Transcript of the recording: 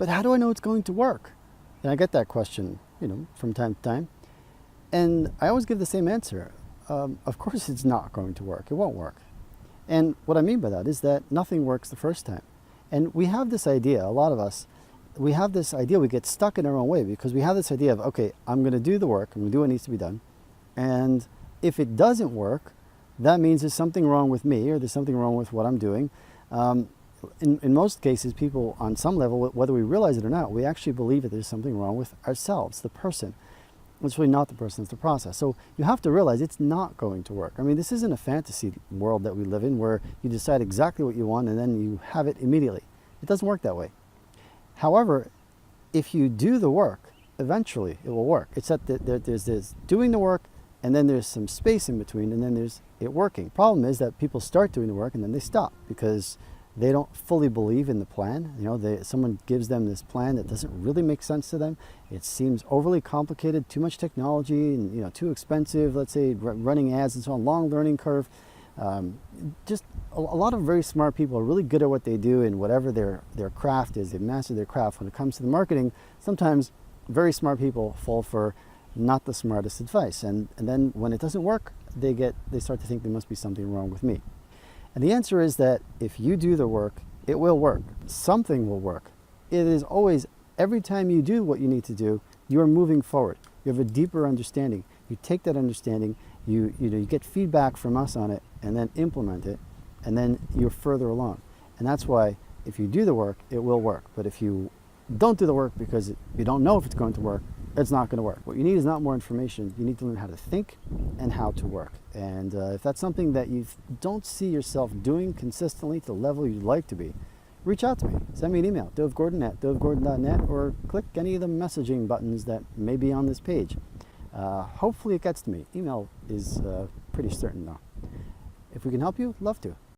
but how do I know it's going to work? And I get that question, from time to time. And I always give the same answer. Of course it's not going to work. It won't work. And what I mean by that is that nothing works the first time. And we have this idea, a lot of us, we have this idea, we get stuck in our own way because we have this idea of, okay, I'm going to do the work, I'm going to do what needs to be done. And if it doesn't work, that means there's something wrong with me or there's something wrong with what I'm doing. In most cases, people on some level, whether we realize it or not, we actually believe that there's something wrong with ourselves, the person. It's really not the person, it's the process. So you have to realize it's not going to work. I mean, this isn't a fantasy world that we live in where you decide exactly what you want and then you have it immediately. It doesn't work that way. However, if you do the work, eventually it will work. It's that there's this doing the work and then there's some space in between and then there's it working. Problem is that people start doing the work and then they stop because they don't fully believe in the plan. Someone gives them this plan that doesn't really make sense to them. It seems overly complicated, too much technology, and too expensive. Let's say running ads and so on, long learning curve. Just a lot of very smart people are really good at what they do and whatever their craft is. They've mastered their craft. When it comes to the marketing, sometimes very smart people fall for not the smartest advice, and then when it doesn't work, they start to think there must be something wrong with me. And the answer is that if you do the work, it will work. Something will work. It is always, every time you do what you need to do, you are moving forward. You have a deeper understanding. You take that understanding, you get feedback from us on it, and then implement it, and then you're further along. And that's why if you do the work, it will work. But if you don't do the work because you don't know if it's going to work, it's not going to work. What you need is not more information. You need to learn how to think and how to work. And if that's something that you don't see yourself doing consistently to the level you'd like to be, reach out to me. Send me an email, dovgordon@dovgordon.net, or click any of the messaging buttons that may be on this page. Hopefully it gets to me. Email is pretty certain though. If we can help you, love to.